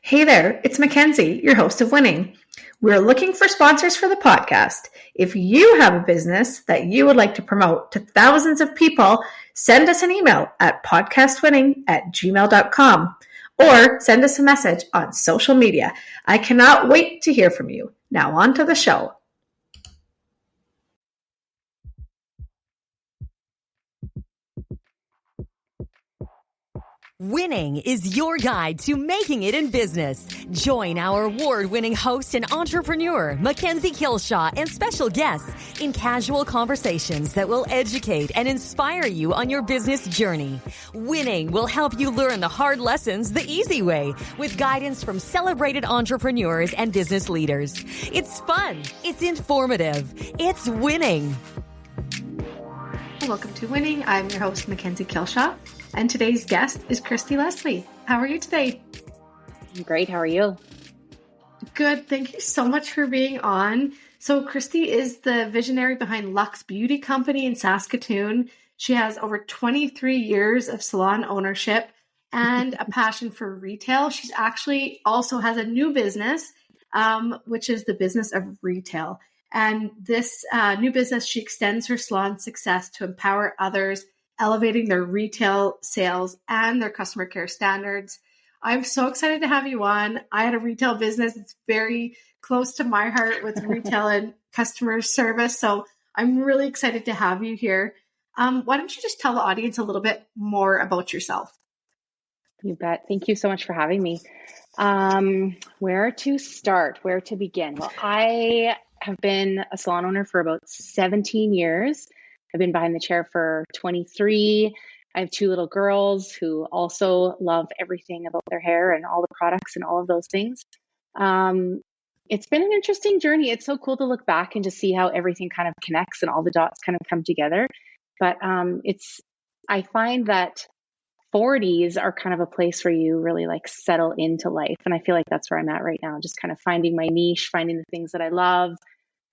Hey there, it's Mackenzie, your host of Winning. We're looking for sponsors for the podcast. If you have a business that you would like to promote to thousands of people, send us an email at podcastwinning@gmail.com or send us a message on social media. I cannot wait to hear from you. Now on to the show. Winning is your guide to making it in business. Join our award-winning host and entrepreneur, Mackenzie Kilshaw, and special guests in casual conversations that will educate and inspire you on your business journey. Winning will help you learn the hard lessons the easy way with guidance from celebrated entrepreneurs and business leaders. It's fun. It's informative. It's winning. Welcome to Winning. I'm your host, Mackenzie Kilshaw. And today's guest is Kristie Leslie. How are you today? I'm great. How are you? Good. Thank you so much for being on. So Kristie is the visionary behind Luxe Beauty Company in Saskatoon. She has over 23 years of salon ownership and a passion for retail. She's actually also has a new business, which is the business of retail. And this new business, she extends her salon success to empower others, elevating their retail sales and their customer care standards. I'm so excited to have you on. I had a retail business. It's very close to my heart with retail and customer service. So I'm really excited to have you here. Why don't you just tell the audience a little bit more about yourself? You bet. Thank you so much for having me. Where to start? Where to begin? Well, I have been a salon owner for about 17 years. I've been behind the chair for 23. I have two little girls who also love everything about their hair and all the products and all of those things. It's been an interesting journey. It's so cool to look back and just see how everything kind of connects and all the dots kind of come together. But I find that 40s are kind of a place where you really like settle into life. And I feel like that's where I'm at right now, just kind of finding my niche, finding the things that I love.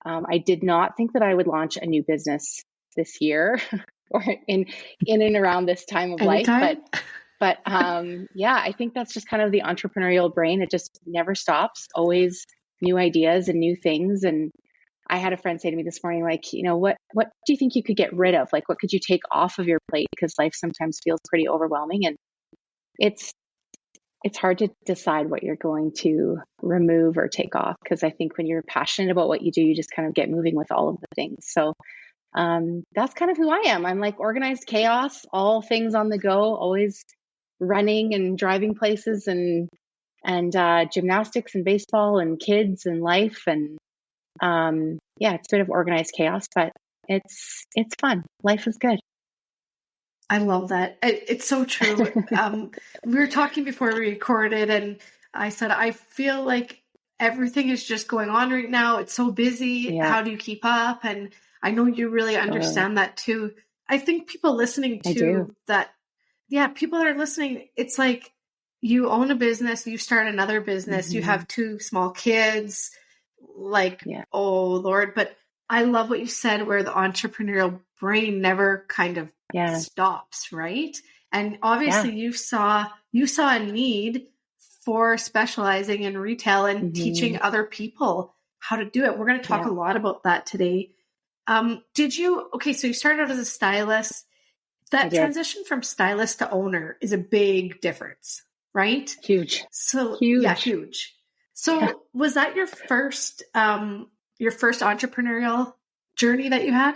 I did not think that I would launch a new business this year or in and around this time of Anytime. life. But yeah, I think that's just kind of the entrepreneurial brain. It just never stops, always new ideas and new things. And I had a friend say to me this morning, like, what do you think you could get rid of? Like, what could you take off of your plate? Because life sometimes feels pretty overwhelming, and it's hard to decide what you're going to remove or take off. Because I think when you're passionate about what you do, you just kind of get moving with all of the things. So that's kind of who I am. I'm like organized chaos, all things on the go, always running and driving places and gymnastics and baseball and kids and life. And yeah, it's a bit of organized chaos, but it's fun. Life is good. I love that. It's so true. We were talking before we recorded, and I said, I feel like everything is just going on right now. It's so busy. Yeah. How do you keep up? And I know you really understand that too. I think people listening to that, people that are listening, it's like you own a business, you start another business, you have two small kids, oh Lord. But I love what you said, where the entrepreneurial brain never kind of stops, right? And obviously you saw a need for specializing in retail and teaching other people how to do it. We're going to talk a lot about that today. So you started out as a stylist. That transition from stylist to owner is a big difference, right? Huge. So huge. So was that your first entrepreneurial journey that you had?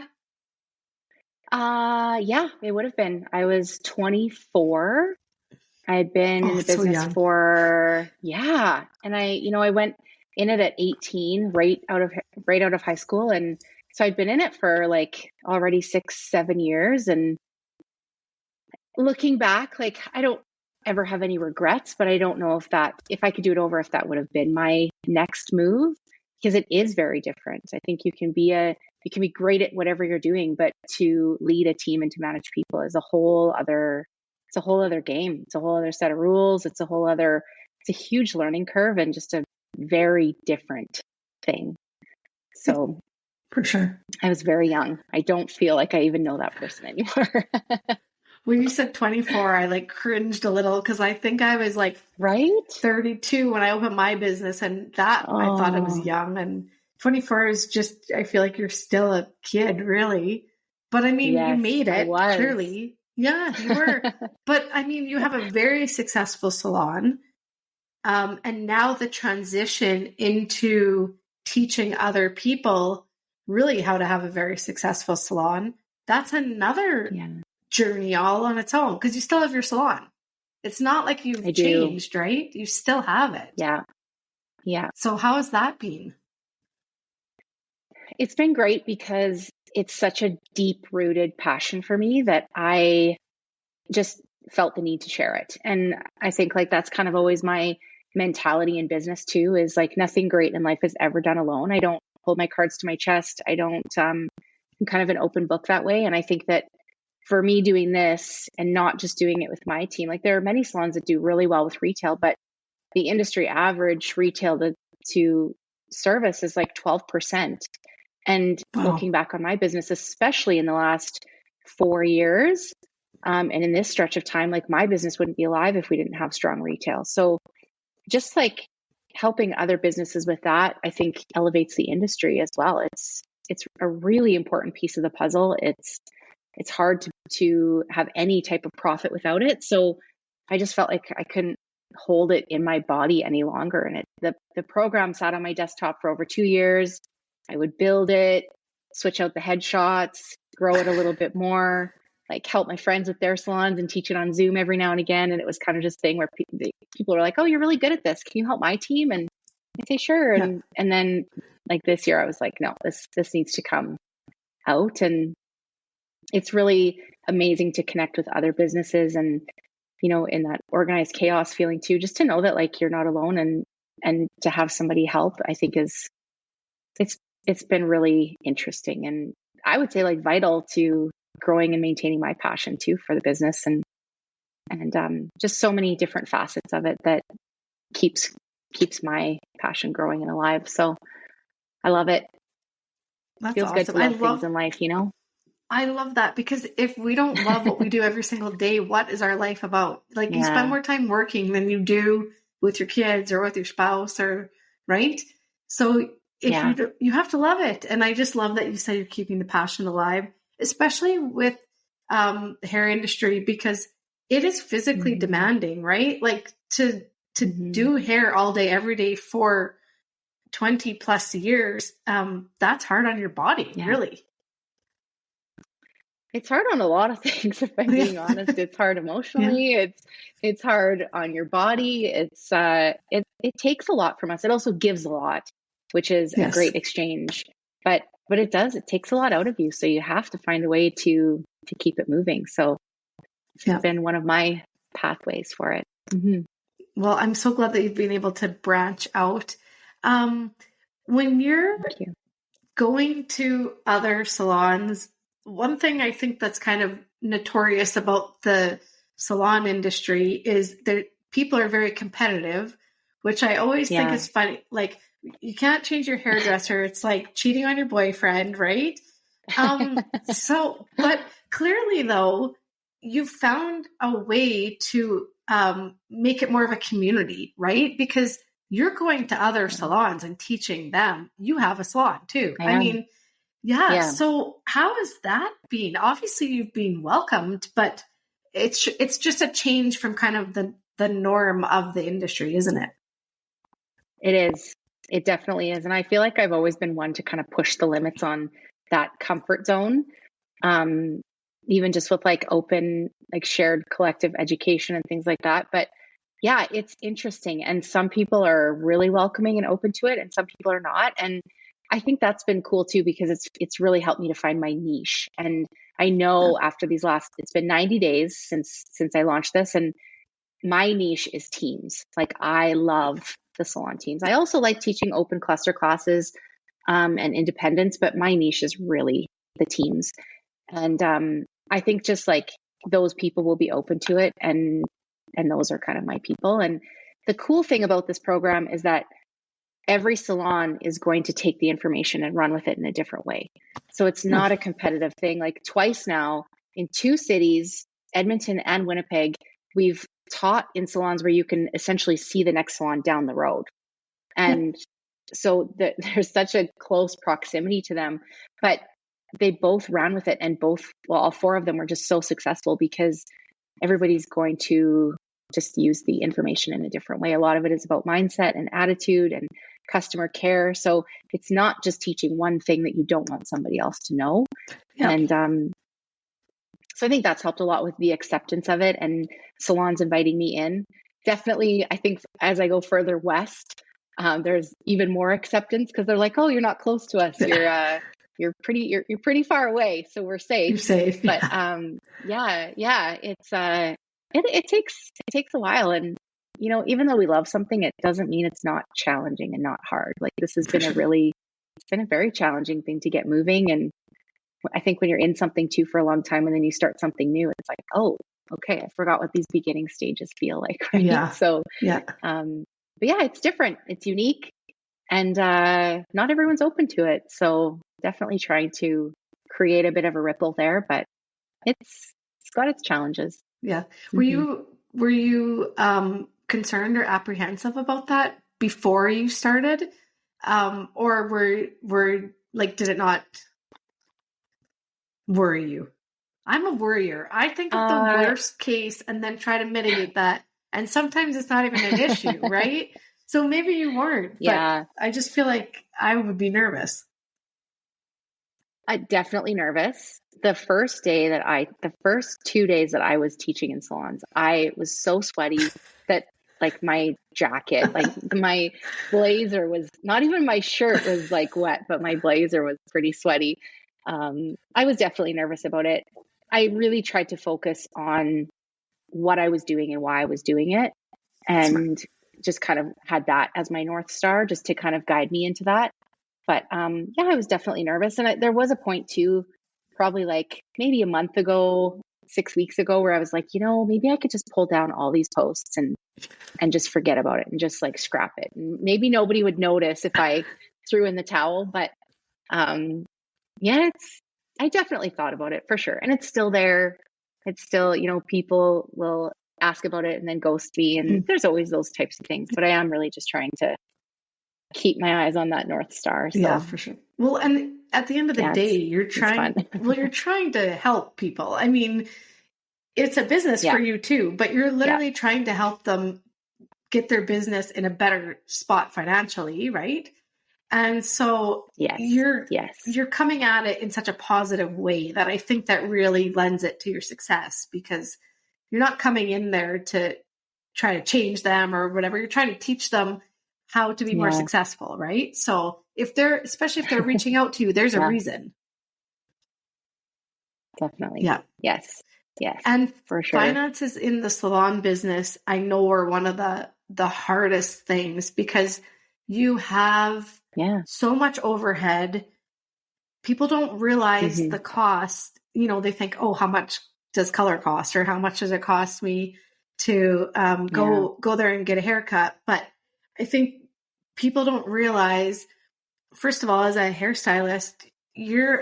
Yeah, it would have been. I was 24. I had been in the business and I went in it at 18, right out of high school. And so I'd been in it for like already 6-7 years. And looking back, like I don't ever have any regrets, but I don't know if I could do it over, if that would have been my next move, because it is very different. I think you can be great at whatever you're doing, but to lead a team and to manage people is a whole other game. It's a whole other set of rules. It's a huge learning curve and just a very different thing. So for sure. I was very young. I don't feel like I even know that person anymore. When you said 24, I like cringed a little because I think I was like Right? 32 when I opened my business, and that I thought I was young. And 24 is just, I feel like you're still a kid, really. But I mean, you Yes, made I it was. clearly. Yeah, you were. But I mean, you have a very successful salon. And now the transition into teaching other people really how to have a very successful salon, that's another journey all on its own, because you still have your salon. It's not like you've changed, right? You still have it. Yeah. Yeah. So how has that been? It's been great because it's such a deep-rooted passion for me that I just felt the need to share it. And I think like that's kind of always my mentality in business too, is like nothing great in life is ever done alone. I don't hold my cards to my chest. I don't, I'm kind of an open book that way. And I think that for me doing this and not just doing it with my team, like there are many salons that do really well with retail, but the industry average retail to service is like 12%. And looking back on my business, especially in the last 4 years, and in this stretch of time, like my business wouldn't be alive if we didn't have strong retail. So just like helping other businesses with that, I think elevates the industry as well. It's a really important piece of the puzzle. It's hard to have any type of profit without it. So I just felt like I couldn't hold it in my body any longer. And the program sat on my desktop for over 2 years. I would build it, switch out the headshots, grow it a little bit more, like help my friends with their salons and teach it on Zoom every now and again. And it was kind of just a thing where people are like, oh, you're really good at this. Can you help my team? And I say, sure. And then like this year, I was like, no, this needs to come out. And it's really amazing to connect with other businesses and, you know, in that organized chaos feeling too, just to know that like you're not alone and to have somebody help, I think it's been really interesting. And I would say like vital to growing and maintaining my passion too for the business and just so many different facets of it that keeps my passion growing and alive. So I love it. That's Feels awesome. good to love things in life, you know? I love that, because if we don't love what we do every single day, what is our life about? Like you spend more time working than you do with your kids or with your spouse, or right? So if you have to love it. And I just love that you said you're keeping the passion alive, especially with the hair industry, because it is physically demanding, right? Like to do hair all day, every day for 20 plus years, that's hard on your body, really. It's hard on a lot of things, if I'm being honest. It's hard emotionally. It's hard on your body. It takes a lot from us. It also gives a lot, which is a great exchange. But it takes a lot out of you. So you have to find a way to keep it moving. So it's been one of my pathways for it. Mm-hmm. Well, I'm so glad that you've been able to branch out. When you're going to other salons, one thing I think that's kind of notorious about the salon industry is that people are very competitive, which I always think is funny. Like, you can't change your hairdresser. It's like cheating on your boyfriend, right? But clearly though, you've found a way to make it more of a community, right? Because you're going to other salons and teaching them. You have a salon too. I mean, so how has that been? Obviously you've been welcomed, but it's just a change from kind of the norm of the industry, isn't it? It is. It definitely is. And I feel like I've always been one to kind of push the limits on that comfort zone. Even just with like open, like shared collective education and things like that. But yeah, it's interesting. And some people are really welcoming and open to it, and some people are not. And I think that's been cool too, because it's really helped me to find my niche. And I know after it's been 90 days since I launched this, and my niche is teams. Like I love the salon teams. I also like teaching open cluster classes and independence, but my niche is really the teams. And I think just like those people will be open to it, and those are kind of my people. And the cool thing about this program is that every salon is going to take the information and run with it in a different way. So it's not a competitive thing. Like twice now in 2 cities, Edmonton and Winnipeg, we've taught in salons where you can essentially see the next salon down the road. And so there's such a close proximity to them, but they both ran with it, and all four of them were just so successful because everybody's going to just use the information in a different way. A lot of it is about mindset and attitude and customer care. So it's not just teaching one thing that you don't want somebody else to know. Yeah. And so I think that's helped a lot with the acceptance of it, and salons inviting me in. Definitely, I think as I go further west, there's even more acceptance because they're like, "Oh, you're not close to us. You're pretty far away, so we're safe." You're safe. But it takes a while, and even though we love something, it doesn't mean it's not challenging and not hard. Like this has been it's been a very challenging thing to get moving. And I think when you're in something too for a long time and then you start something new, it's like, oh, okay, I forgot what these beginning stages feel like. Right? Yeah. So, but yeah, it's different. It's unique, and not everyone's open to it. So definitely trying to create a bit of a ripple there, but it's got its challenges. Yeah. Were you concerned or apprehensive about that before you started? Or were like, did it not worry you? I'm a worrier. I think of the worst case and then try to mitigate that. And sometimes it's not even an issue, right? So maybe you weren't. Yeah. But I just feel like I would be nervous. I'm definitely nervous. The first 2 days that I was teaching in salons, I was so sweaty that like my jacket, like my blazer was, not even my shirt was like wet, but my blazer was pretty sweaty. I was definitely nervous about it. I really tried to focus on what I was doing and why I was doing it, and just kind of had that as my North Star just to kind of guide me into that. But I was definitely nervous. And there was a point too, probably like maybe a month ago, 6 weeks ago, where I was like, maybe I could just pull down all these posts and just forget about it and just like scrap it. And maybe nobody would notice if I threw in the towel. But I definitely thought about it for sure. And it's still there. It's still, people will ask about it and then ghost me. And there's always those types of things. But I am really just trying to keep my eyes on that North Star. So. Yeah, for sure. Well, and at the end of the day, you're trying to help people. I mean, it's a business for you too, but you're literally trying to help them get their business in a better spot financially, right? And so you're coming at it in such a positive way that I think that really lends it to your success, because you're not coming in there to try to change them or whatever. You're trying to teach them how to be more successful, right? So especially if they're reaching out to you, there's a reason. Definitely. Yeah. Yes. And for sure. Finances in the salon business, I know, are one of the hardest things, because you have so much overhead. People don't realize the cost. They think, oh, how much does color cost, or how much does it cost me to go there and get a haircut? But I think people don't realize, first of all, as a hairstylist, you're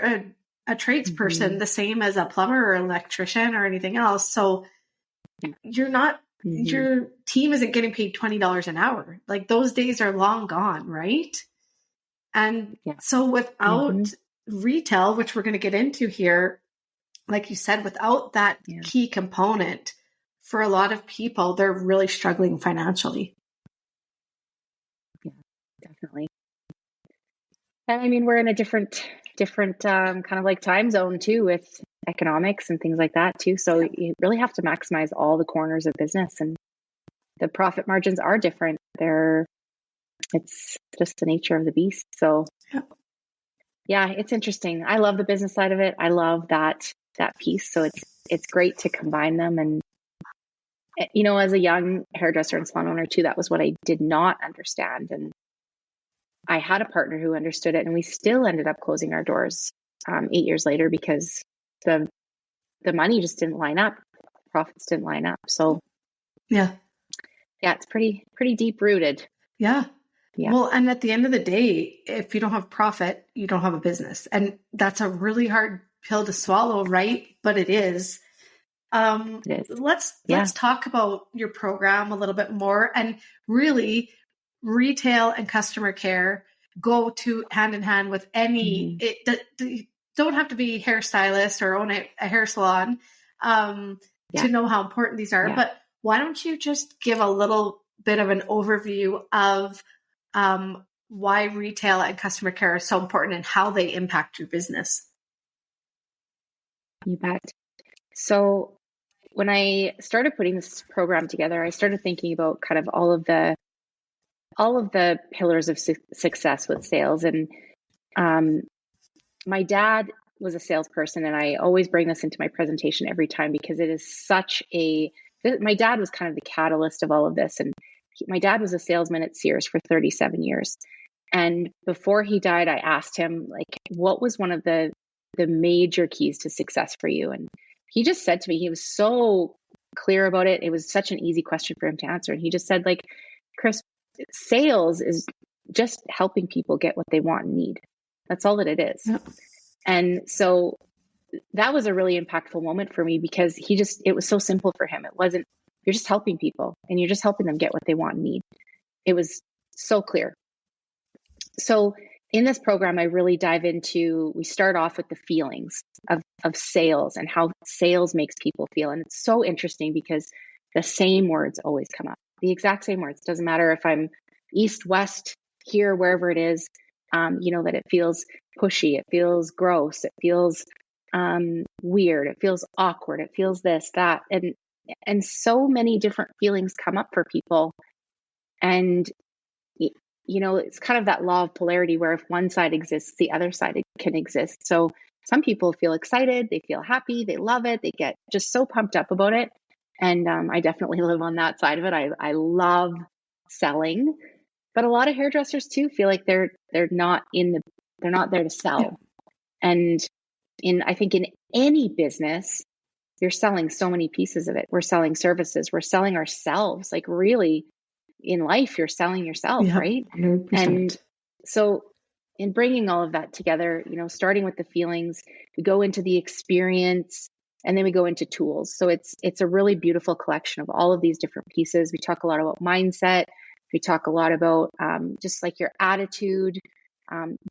a tradesperson, the same as a plumber or electrician or anything else. So you're not, your team isn't getting paid $20 an hour. Like, those days are long gone, right? And so without retail, which we're going to get into here, like you said, without that key component, for a lot of people, they're really struggling financially. Definitely. And I mean, we're in a different kind of like time zone too, with economics and things like that too. So you really have to maximize all the corners of business, and the profit margins are different. It's just the nature of the beast. So it's interesting. I love the business side of it. I love that piece. So it's great to combine them. And as a young hairdresser and salon owner too, that was what I did not understand. And I had a partner who understood it, and we still ended up closing our doors 8 years later, because the money just didn't line up. Profits didn't line up. So it's pretty deep rooted. Yeah. Well, and at the end of the day, if you don't have profit, you don't have a business. And that's a really hard pill to swallow, right? But it is. It is. Let's talk about your program a little bit more, and really retail and customer care go to hand in hand with any, you don't have to be hairstylist or own a hair salon to know how important these are. But why don't you just give a little bit of an overview of why retail and customer care are so important and how they impact your business? You bet. So when I started putting this program together, I started thinking about kind of all of the pillars of success with sales. And my dad was a salesperson, and I always bring this into my presentation every time because it is my dad was kind of the catalyst of all of this. And my dad was a salesman at Sears for 37 years. And before he died, I asked him, like, what was one of the major keys to success for you? And he just said to me, he was so clear about it. It was such an easy question for him to answer. And he just said, like, Chris, sales is just helping people get what they want and need. That's all that it is. Yep. And so that was a really impactful moment for me because it was so simple for him. It wasn't, you're just helping people and you're just helping them get what they want and need. It was so clear. So in this program, I really dive into, we start off with the feelings of sales and how sales makes people feel. And it's so interesting because the same words always come up, the exact same words. Doesn't matter if I'm east, west, here, wherever it is, that it feels pushy, it feels gross, it feels weird, it feels awkward, it feels this, that, and so many different feelings come up for people. And it's kind of that law of polarity where if one side exists, the other side can exist. So some people feel excited, they feel happy, they love it, they get just so pumped up about it. And I definitely live on that side of it. I love selling, but a lot of hairdressers too feel like they're not there to sell. Yeah. And I think in any business, you're selling so many pieces of it. We're selling services, we're selling ourselves. Like really in life, you're selling yourself, right? 100%. And so in bringing all of that together, starting with the feelings, we go into the experience, and then we go into tools. So it's a really beautiful collection of all of these different pieces. We talk a lot about mindset. We talk a lot about just like your attitude,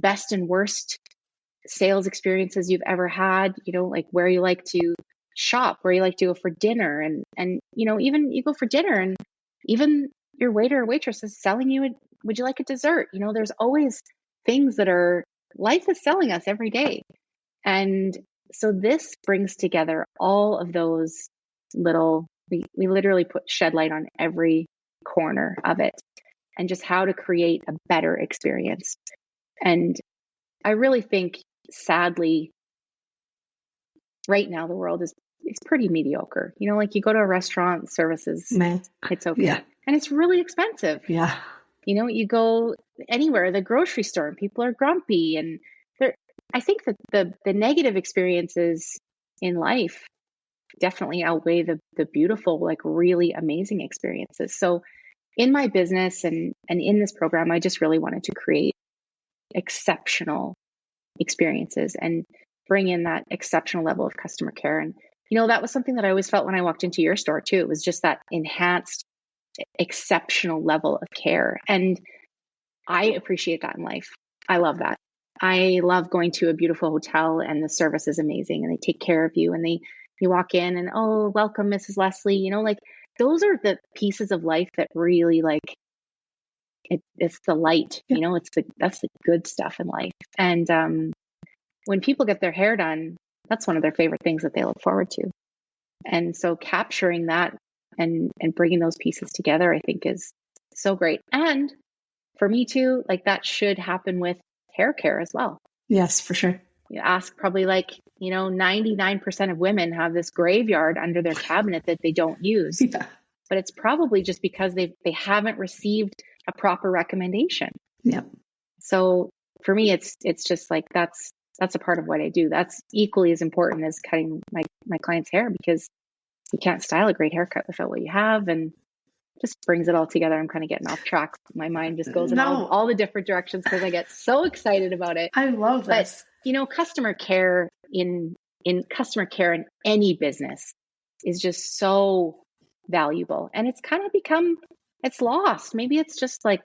best and worst sales experiences you've ever had, like where you like to shop, where you like to go for dinner. And even you go for dinner and even your waiter or waitress is selling you, would you like a dessert? There's always things life is selling us every day. And so this brings together all of those we literally shed light on every corner of it and just how to create a better experience. And I really think, sadly, right now the world is pretty mediocre. Like you go to a restaurant, services, it's okay. Yeah. And it's really expensive. Yeah. You go anywhere, the grocery store, and people are grumpy. And I think that the negative experiences in life definitely outweigh the beautiful, like really amazing experiences. So in my business and in this program, I just really wanted to create exceptional experiences and bring in that exceptional level of customer care. And, that was something that I always felt when I walked into your store too. It was just that enhanced, exceptional level of care. And I appreciate that in life. I love that. I love going to a beautiful hotel and the service is amazing and they take care of you and you walk in and, oh, welcome, Mrs. Leslie, like those are the pieces of life that really it's the light, that's the good stuff in life. And when people get their hair done, that's one of their favorite things that they look forward to. And so capturing that and bringing those pieces together, I think is so great. And for me too, like that should happen with hair care as well. Yes, for sure. You ask probably 99% of women have this graveyard under their cabinet that they don't use. Yeah. But it's probably just because they haven't received a proper recommendation. Yeah. So for me, it's just like that's a part of what I do. That's equally as important as cutting my client's hair because you can't style a great haircut without what you have, and just brings it all together. I'm kind of getting off track. My mind just goes in all the different directions because I get so excited about it. I love this. But customer care in customer care in any business is just so valuable. And it's kind of become, it's lost. Maybe it's just like,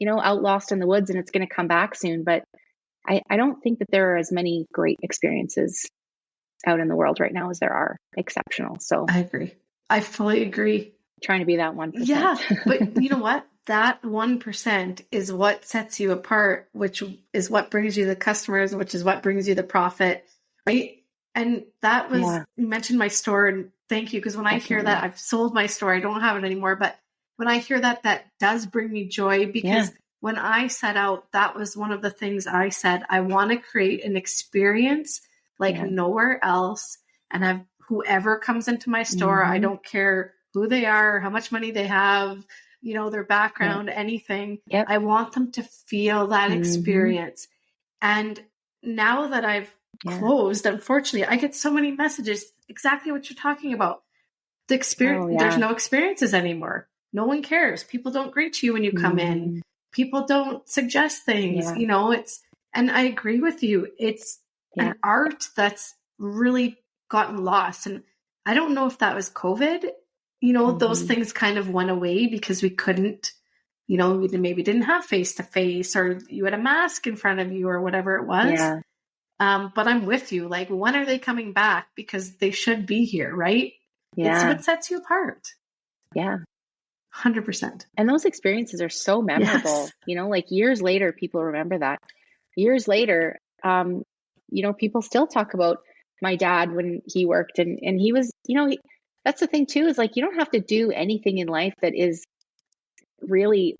out lost in the woods and it's going to come back soon. But I don't think that there are as many great experiences out in the world right now as there are exceptional. So I agree. I fully agree. Trying to be that 1%. Yeah. But you know what? That 1% is what sets you apart, which is what brings you the customers, which is what brings you the profit. Right. And that was, you mentioned my store, and thank you. Because when I hear that, I've sold my store, I don't have it anymore. But when I hear that, that does bring me joy, because when I set out, that was one of the things I said, I want to create an experience like nowhere else. And have whoever comes into my store, I don't care who they are, how much money they have, their background, anything. I want them to feel that experience. And now that I've closed, unfortunately, I get so many messages, exactly what you're talking about. The experience, there's no experiences anymore. No one cares. People don't greet you when you come in. People don't suggest things, and I agree with you. It's an art that's really gotten lost. And I don't know if that was COVID, those things kind of went away because we couldn't, we maybe didn't have face-to-face, or you had a mask in front of you or whatever it was. But I'm with you. Like, when are they coming back? Because they should be here, right? It's what sets you apart. 100%. And those experiences are so memorable, like years later, people remember that. Years later, people still talk about my dad when he worked, and he was, that's the thing too, is like, you don't have to do anything in life that is really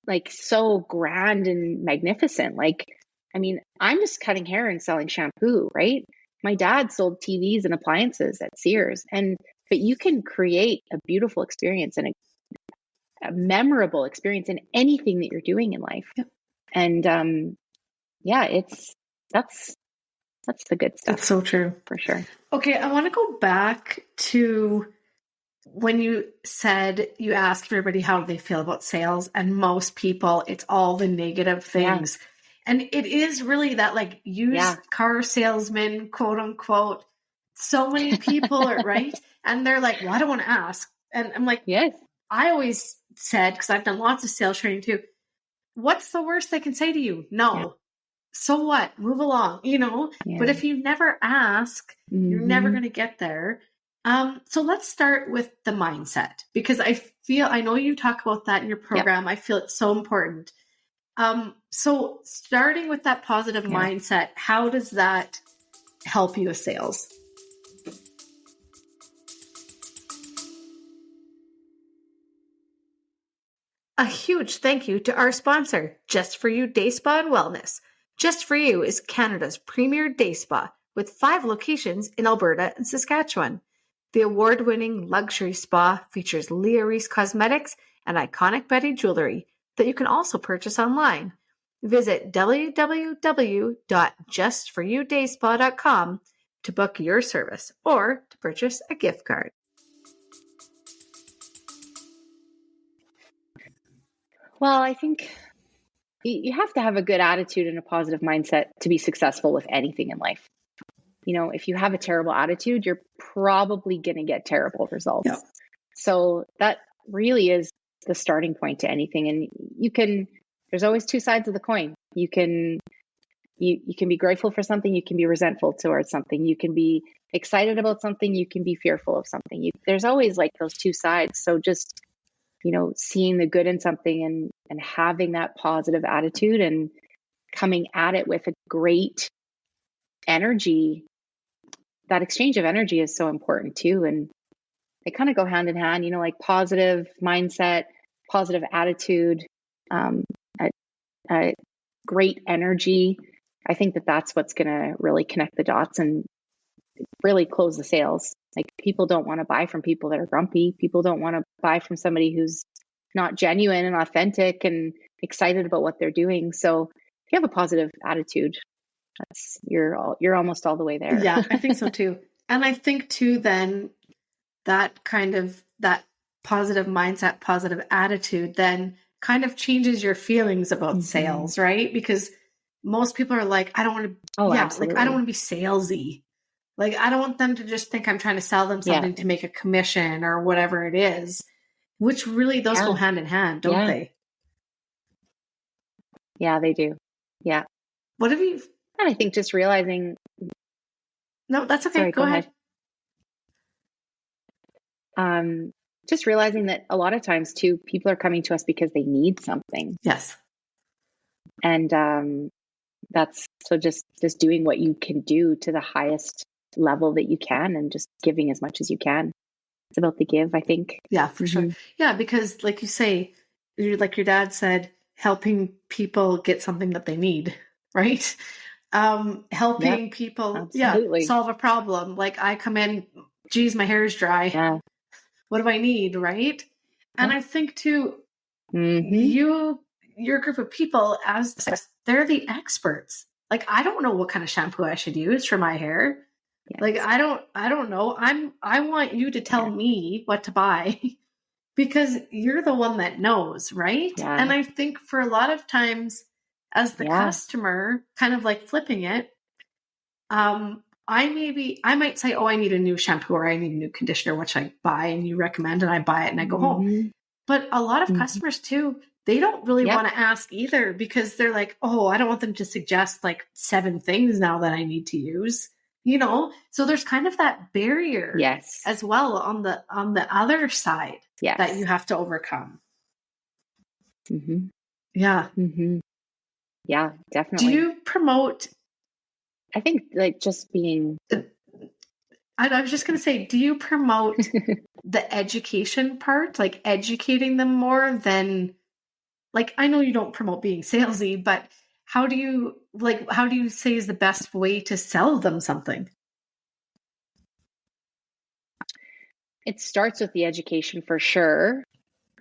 like so grand and magnificent. Like, I mean, I'm just cutting hair and selling shampoo, right? My dad sold TVs and appliances at Sears, but you can create a beautiful experience and a memorable experience in anything that you're doing in life. And that's the good stuff. That's so true. For sure. Okay, I want to go back to when you said you asked everybody how they feel about sales, and most people, it's all the negative things. And it is really that, like, used car salesman, quote unquote. So many people are right. And they're like, well, I don't want to ask. And I'm like, I always said, because I've done lots of sales training too, what's the worst they can say to you? No. So what? Move along, But if you never ask, you're never going to get there. So let's start with the mindset, because I know you talk about that in your program. I feel it's so important. So starting with that positive mindset, how does that help you with sales? A huge thank you to our sponsor, Just For You Day Spa and Wellness. Just For You is Canada's premier day spa with 5 locations in Alberta and Saskatchewan. The award-winning luxury spa features Leah Reese cosmetics and iconic Betty jewelry that you can also purchase online. Visit www.justforyoudayspa.com to book your service or to purchase a gift card. Well, I think you have to have a good attitude and a positive mindset to be successful with anything in life. If you have a terrible attitude, you're probably going to get terrible results. So that really is the starting point to anything. And there's always 2 sides of the coin. You can be grateful for something. You can be resentful towards something. You can be excited about something. You can be fearful of something. There's always like those 2 sides. So just, seeing the good in something and having that positive attitude and coming at it with a great energy, that exchange of energy is so important too. And they kind of go hand in hand, like positive mindset, positive attitude, great energy. I think that's what's going to really connect the dots and really close the sales. Like, people don't want to buy from people that are grumpy. People don't want to buy from somebody who's not genuine and authentic and excited about what they're doing. So if you have a positive attitude, you're almost all the way there. Yeah, I think so too. And I think too, then that positive mindset, positive attitude, then kind of changes your feelings about sales, right? Because most people are like, I don't want to, I don't want to be salesy. Like, I don't want them to just think I'm trying to sell them something to make a commission or whatever it is, which really those go hand in hand, don't they? Yeah, they do. Yeah. What have you... And I think just realizing... No, that's okay. Sorry, go ahead. Just realizing that a lot of times too, people are coming to us because they need something. Yes. And that's so just doing what you can do to the highest level that you can and just giving as much as you can. It's about the give, I think. Yeah, for sure. Yeah, because like you say, like your dad said, helping people get something that they need, right? Helping people solve a problem. Like I come in, geez, my hair is dry. Yeah. What do I need, right? And I think too, your group of people, they're the experts. Like, I don't know what kind of shampoo I should use for my hair. Yes. Like, I don't know. I want you to tell me what to buy because you're the one that knows, right? Yeah. And I think for a lot of times as the customer, kind of like flipping it, I might say, oh, I need a new shampoo or I need a new conditioner, which I buy and you recommend and I buy it and I go home. But a lot of customers too, they don't really want to ask either because they're like, oh, I don't want them to suggest like 7 things now that I need to use, you know? So there's kind of that barrier as well on the other side that you have to overcome. Yeah. Yeah, definitely. Do you promote... I think like just being... I was just going to say, do you promote the education part, like educating them more than, like, I know you don't promote being salesy, but how do you say is the best way to sell them something? It starts with the education for sure.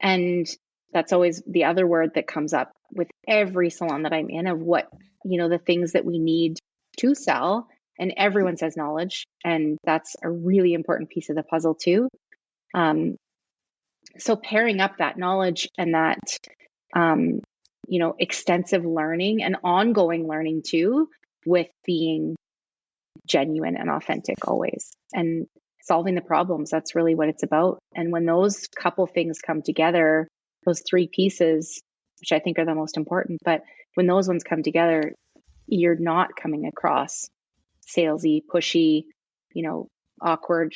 And that's always the other word that comes up with every salon that I'm in of what, you know, the things that we need to sell, and everyone says knowledge, and that's a really important piece of the puzzle too. So pairing up that knowledge and that you know, extensive learning and ongoing learning too, with being genuine and authentic always, and solving the problems. That's really what it's about. And when those couple things come together, those 3 pieces, which I think are the most important, but when those ones come together, you're not coming across salesy, pushy, you know, awkward,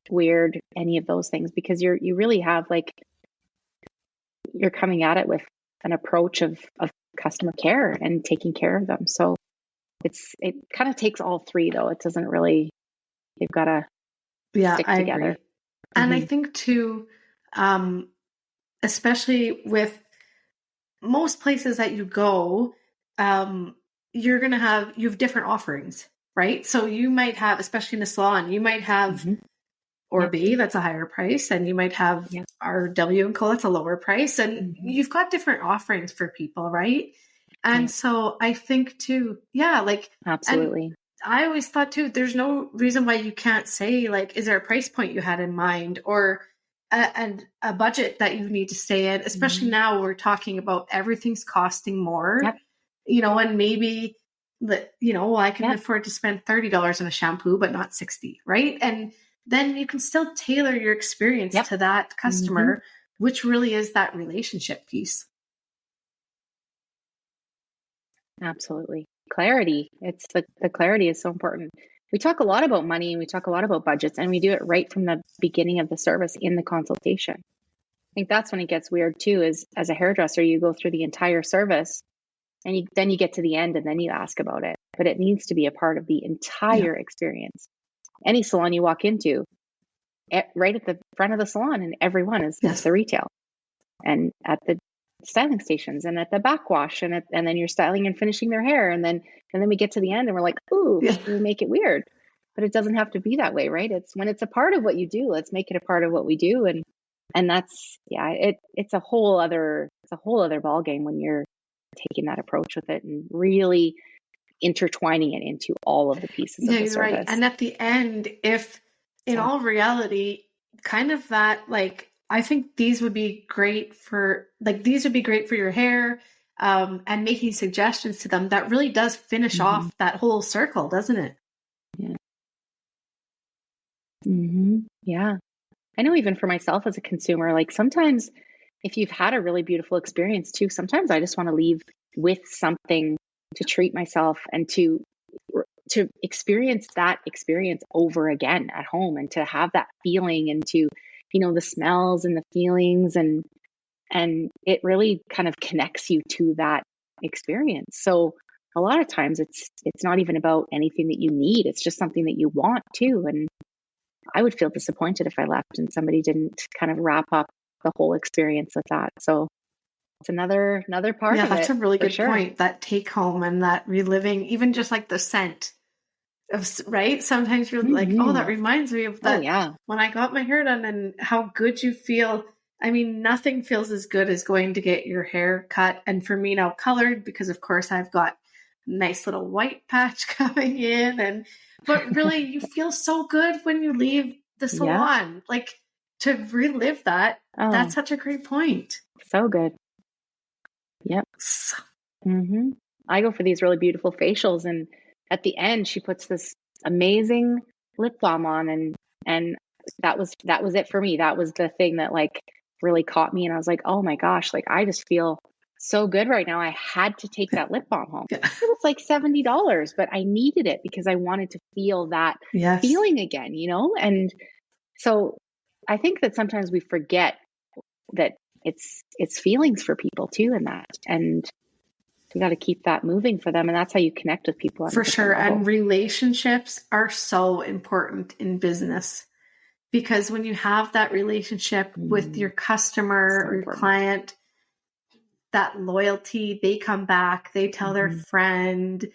weird, any of those things, because you really have like, you're coming at it with an approach of customer care and taking care of them. So it kind of takes all 3 though. It doesn't really, you've got to stick together. Agree. And I think too, especially with most places that you go, you have different offerings, right? So you might have, especially in a salon, you might have B, that's a higher price, and you might have RW and Co, that's a lower price, and you've got different offerings for people, right? And so I think too, like absolutely. I always thought too, there's no reason why you can't say like, is there a price point you had in mind or a budget that you need to stay in, especially now we're talking about everything's costing more, you know, and maybe I can afford to spend $30 on a shampoo, but not 60, right? And then you can still tailor your experience to that customer, which really is that relationship piece. Absolutely. Clarity. It's the clarity is so important. We talk a lot about money and we talk a lot about budgets, and we do it right from the beginning of the service in the consultation. I think that's when it gets weird too, is as a hairdresser, you go through the entire service and then you get to the end and then you ask about it, but it needs to be a part of the entire experience. Any salon you walk into, right at the front of the salon, and everyone is the retail, and at the styling stations and at the backwash, and then you're styling and finishing their hair, and then we get to the end and we're like, ooh, we make it weird, but it doesn't have to be that way, right? It's when it's a part of what you do, let's make it a part of what we do, and that's it's a whole other ball game when you're taking that approach with it and really intertwining it into all of the pieces of the service. Right. And at the end, if in all reality, kind of that, like, I think these would be great for your hair, and making suggestions to them, that really does finish off that whole circle, doesn't it? Yeah. Yeah. I know even for myself as a consumer, like sometimes if you've had a really beautiful experience too, sometimes I just want to leave with something to treat myself and to experience that experience over again at home, and to have that feeling, and to, the smells and the feelings, and it really kind of connects you to that experience. So a lot of times it's not even about anything that you need. It's just something that you want too. And I would feel disappointed if I left and somebody didn't kind of wrap up the whole experience with that. So it's another part of it. Yeah, that's a really good sure. point. That take home and that reliving, even just like the scent of, right? Sometimes you're like, oh, that reminds me of that. When I got my hair done and how good you feel. I mean, nothing feels as good as going to get your hair cut. And for me now, colored, because of course I've got a nice little white patch coming in. But really, you feel so good when you leave the salon. Like, to relive that, that's such a great point. So good. Yep. I go for these really beautiful facials, and at the end she puts this amazing lip balm on, and that was it for me. That was the thing that like really caught me, and I was like, oh my gosh, like I just feel so good right now. I had to take that lip balm home. It was like $70, but I needed it because I wanted to feel that feeling again, And so I think that sometimes we forget that it's feelings for people too, in that, and you got to keep that moving for them. And that's how you connect with people. For sure. And relationships are so important in business, because when you have that relationship with your customer or your client, that loyalty, they come back, they tell their friend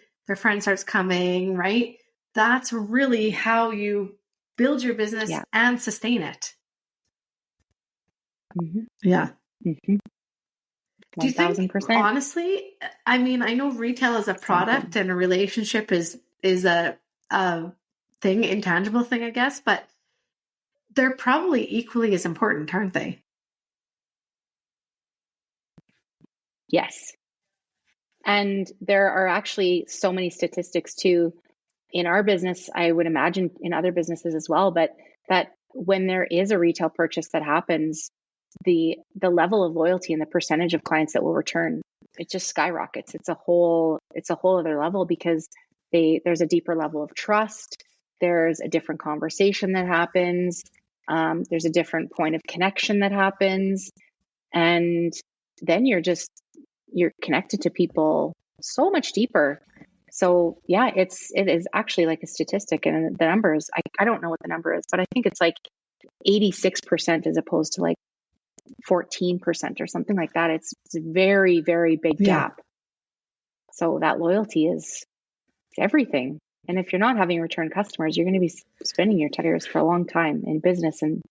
starts coming, right? That's really how you build your business and sustain it. Yeah. Do you think, honestly, I mean, I know retail is a product and a relationship is a thing, intangible thing, I guess, but they're probably equally as important, aren't they? Yes. And there are actually so many statistics too in our business, I would imagine in other businesses as well, but that when there is a retail purchase that happens, the level of loyalty and the percentage of clients that will return, it just skyrockets. It's a whole other level, because there's a deeper level of trust. There's a different conversation that happens. There's a different point of connection that happens. And then you're connected to people so much deeper. So yeah, it is actually like a statistic, and the numbers, I don't know what the number is, but I think it's like 86% as opposed to like 14% or something like that. It's a very, very big gap. So that loyalty is everything. And if you're not having return customers, you're going to be spinning your tires for a long time in business. And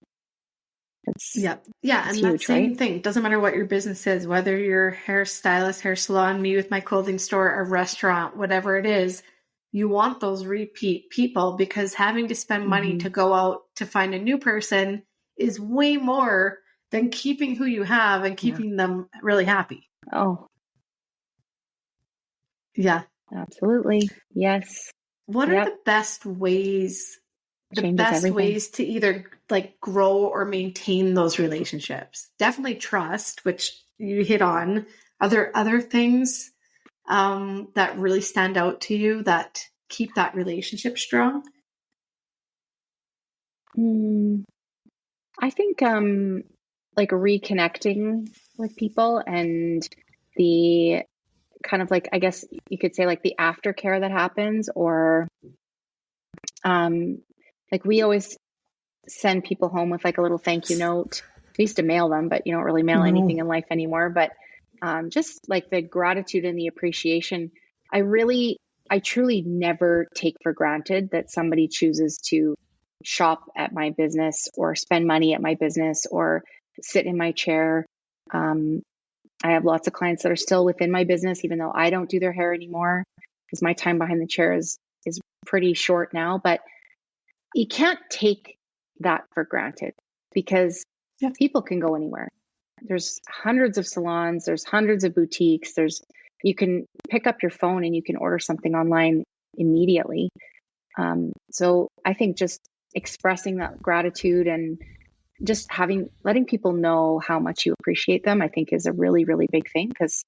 it's and huge, that same thing. Doesn't matter what your business is, whether you're a hairstylist, hair salon, me with my clothing store, a restaurant, whatever it is, you want those repeat people, because having to spend money to go out to find a new person is way more than keeping who you have and keeping them really happy. Oh, yeah, absolutely. Yes. What are the best ways? Ways to either like grow or maintain those relationships? Definitely trust, which you hit on. Are there other things that really stand out to you that keep that relationship strong? I think like reconnecting with people, and the kind of like, I guess you could say like the aftercare that happens, or like we always send people home with like a little thank you note. We used to mail them, but you don't really mail anything in life anymore. But just like the gratitude and the appreciation. I truly never take for granted that somebody chooses to shop at my business or spend money at my business or sit in my chair. I have lots of clients that are still within my business, even though I don't do their hair anymore, because my time behind the chair is pretty short now. But you can't take that for granted, because people can go anywhere. There's hundreds of salons, there's hundreds of boutiques, you can pick up your phone and you can order something online immediately. So I think just expressing that gratitude and just letting people know how much you appreciate them, I think is a really, really big thing, because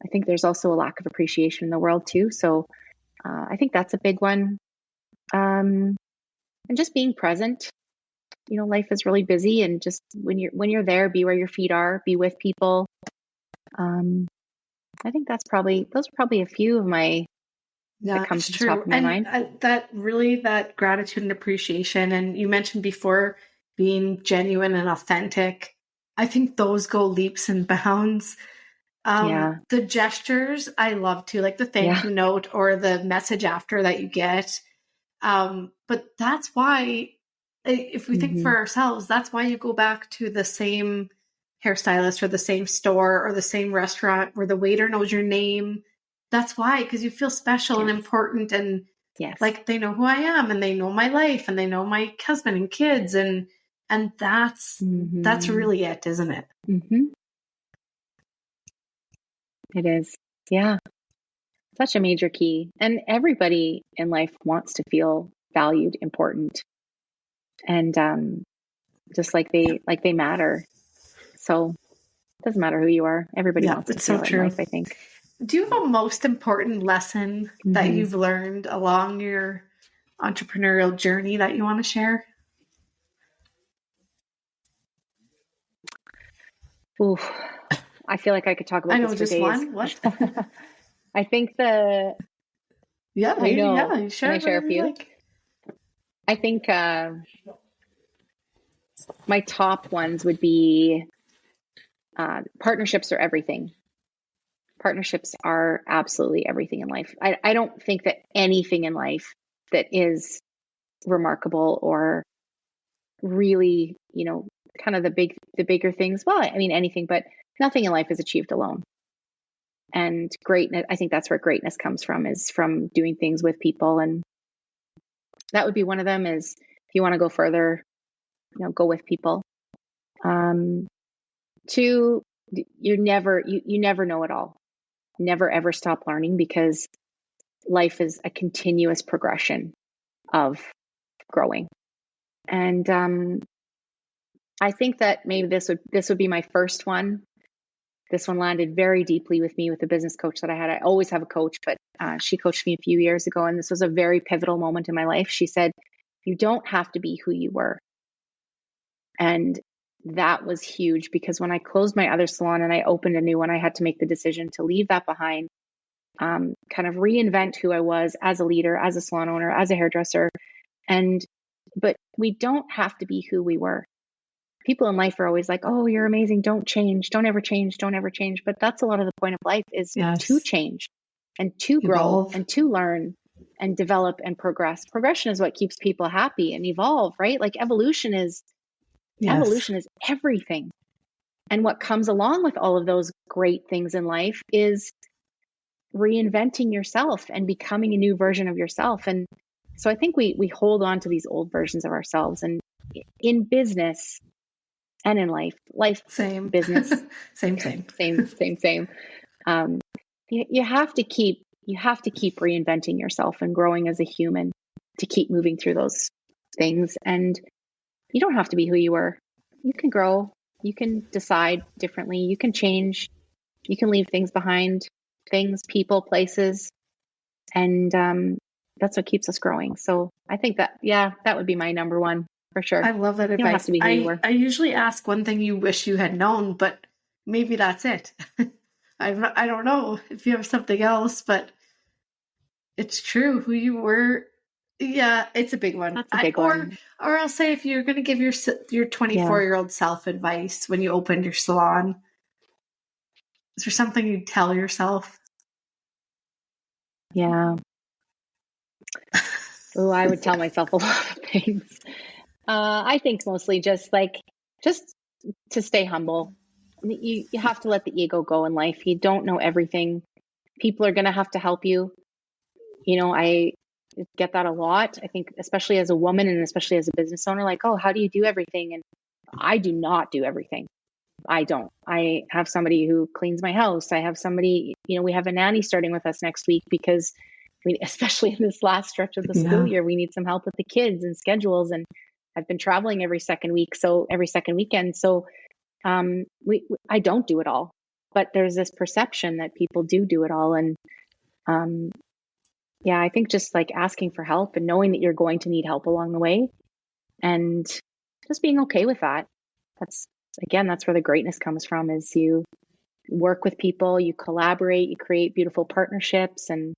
I think there's also a lack of appreciation in the world too. So I think that's a big one. And just being present. Life is really busy, and just when you're there, be where your feet are, be with people. I think those are probably a few of my that comes to the top of my mind. That gratitude and appreciation. And you mentioned before being genuine and authentic. I think those go leaps and bounds. The gestures I love too, like the thank you note or the message after that you get. But that's why, if we think for ourselves, that's why you go back to the same hairstylist or the same store or the same restaurant where the waiter knows your name. That's why, because you feel special and important, and like they know who I am, and they know my life, and they know my husband and kids, and that's really it, isn't it? It is. Yeah. Such a major key. And everybody in life wants to feel valued, important, and just like they matter. So it doesn't matter who you are. Everybody wants to feel it in life, I think. Do you have a most important lesson that you've learned along your entrepreneurial journey that you want to share? Ooh, I feel like I could talk about this for days. One? What? I think I know. Can I share a few? I think my top ones would be partnerships are everything. Partnerships are absolutely everything in life. I don't think that anything in life that is remarkable or really, kind of the bigger things. Well, I mean, anything, but nothing in life is achieved alone. And greatness, I think that's where greatness comes from, is from doing things with people. And that would be one of them, is if you want to go further, go with people. Two, you never know it all. Never ever stop learning, because life is a continuous progression of growing. And I think that maybe this would be my first one. This one landed very deeply with me with the business coach that I had. I always have a coach, but she coached me a few years ago, and this was a very pivotal moment in my life. She said, "You don't have to be who you were." And that was huge, because when I closed my other salon and I opened a new one, I had to make the decision to leave that behind, kind of reinvent who I was as a leader, as a salon owner, as a hairdresser. But we don't have to be who we were. People in life are always like, "Oh, you're amazing. Don't change. Don't ever change. Don't ever change." But that's a lot of the point of life, is to change and to grow and to learn and develop and progress. Progression is what keeps people happy and evolve, right? Like evolution is everything. And what comes along with all of those great things in life is reinventing yourself and becoming a new version of yourself. And so I think we hold on to these old versions of ourselves, and in business and in life, same business, same. You have to keep reinventing yourself and growing as a human to keep moving through those things. And you don't have to be who you were. You can grow. You can decide differently. You can change. You can leave things behind, things, people, places. And that's what keeps us growing. So I think that would be my number one for sure. I love that advice. You don't have to be who you were. I usually ask one thing you wish you had known, but maybe that's it. I don't know if you have something else, but it's true. Who you were. Yeah, it's a big one. That's a big one. Or I'll say, if you're going to give your 24-year-old self advice when you opened your salon, is there something you'd tell yourself? Yeah. Oh, I would tell myself a lot of things. I think mostly just to stay humble. You have to let the ego go in life. You don't know everything. People are going to have to help you. I get that a lot. I think especially as a woman and especially as a business owner, like, "Oh, how do you do everything?" And I do not do everything. I don't. I have somebody who cleans my house. I have somebody, we have a nanny starting with us next week, because especially in this last stretch of the school year, we need some help with the kids and schedules. And I've been traveling every second weekend. So I don't do it all, but there's this perception that people do it all. And I think just like asking for help and knowing that you're going to need help along the way and just being okay with that. That's where the greatness comes from, is you work with people, you collaborate, you create beautiful partnerships. And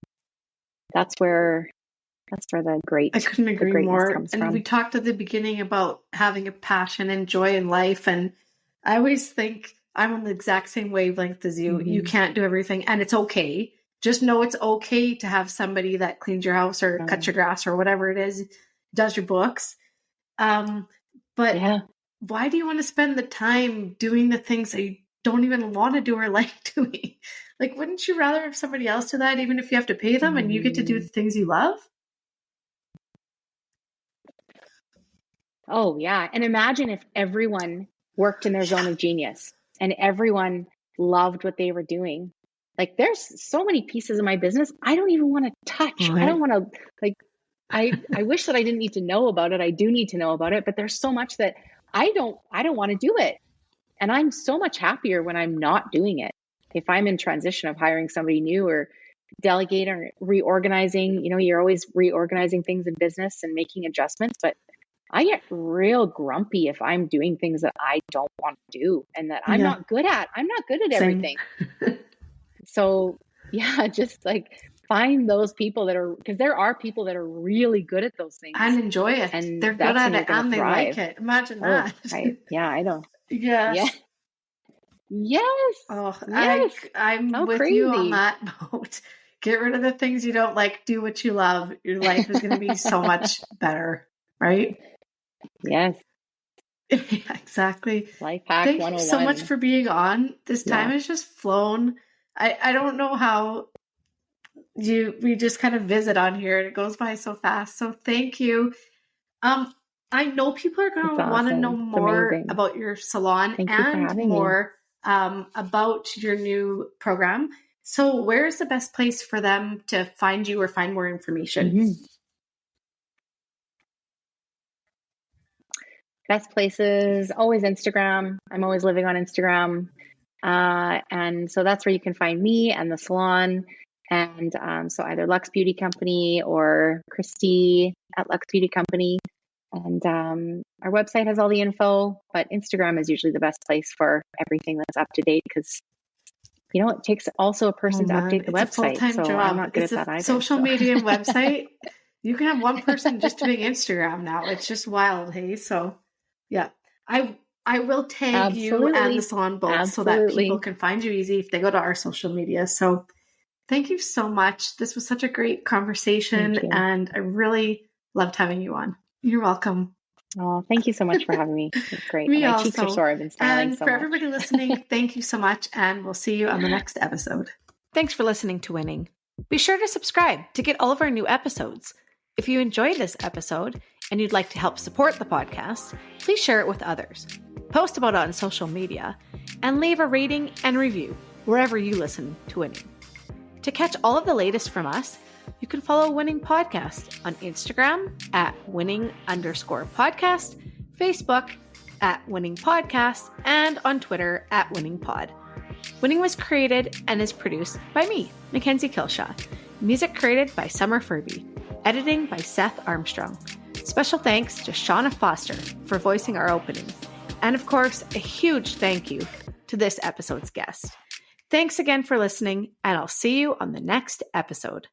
that's where the I couldn't agree more. And we talked at the beginning about having a passion and joy in life. And I always think I'm on the exact same wavelength as you. Mm-hmm. You can't do everything, and it's okay. Just know it's okay to have somebody that cleans your house or cuts your grass or whatever it is, does your books. But why do you want to spend the time doing the things that you don't even want to do or like doing? Like, wouldn't you rather have somebody else do that, even if you have to pay them and you get to do the things you love? Oh, yeah. And imagine if everyone worked in their zone of genius and everyone loved what they were doing. Like, there's so many pieces of my business I don't even want to touch. Right. I don't want to, like, I wish that I didn't need to know about it. I do need to know about it, but there's so much that I don't want to do it. And I'm so much happier when I'm not doing it. If I'm in transition of hiring somebody new or delegating or reorganizing, you're always reorganizing things in business and making adjustments, but I get real grumpy if I'm doing things that I don't want to do and that I'm not good at. I'm not good at everything. So just like find those people because there are people that are really good at those things and enjoy it. And they're good at it and they like it. Imagine that. I know. Yes. Yeah. Yes. Oh, yes. I'm with you on that boat. Get rid of the things you don't like. Do what you love. Your life is going to be so much better, right? Yes. Yeah, exactly. Life hack 101. Thank you so much for being on. This time has just flown. I don't know how we just kind of visit on here and it goes by so fast. So thank you. I know people are going to want to know more about your salon and more about your new program. So where's the best place for them to find you or find more information? Mm-hmm. Best places, always Instagram. I'm always living on Instagram. And so that's where you can find me and the salon. And so either Luxe Beauty Company or Kristie at Luxe Beauty Company. And our website has all the info, but Instagram is usually the best place for everything that's up to date because, it takes also a person to update the website. So job. I'm not good at that either. Social media website. You can have one person just doing Instagram now. It's just wild, hey? So yeah, I will tag you and the salon both so that people can find you easy if they go to our social media. So thank you so much. This was such a great conversation and I really loved having you on. You're welcome. Oh, thank you so much for having me. It's great. My cheeks are sore. I've been smiling so much. And for everybody listening, thank you so much. And we'll see you on the next episode. Thanks for listening to Winning. Be sure to subscribe to get all of our new episodes. If you enjoyed this episode and you'd like to help support the podcast, please share it with others. Post about it on social media and leave a rating and review wherever you listen to Winning. To catch all of the latest from us, you can follow Winning Podcast on Instagram at winning_podcast, Facebook at Winning Podcast, and on Twitter at Winning Pod. Winning was created and is produced by me, Mackenzie Killshaw. Music created by Summer Furby. Editing by Seth Armstrong. Special thanks to Shauna Foster for voicing our opening. And of course, a huge thank you to this episode's guest. Thanks again for listening, and I'll see you on the next episode.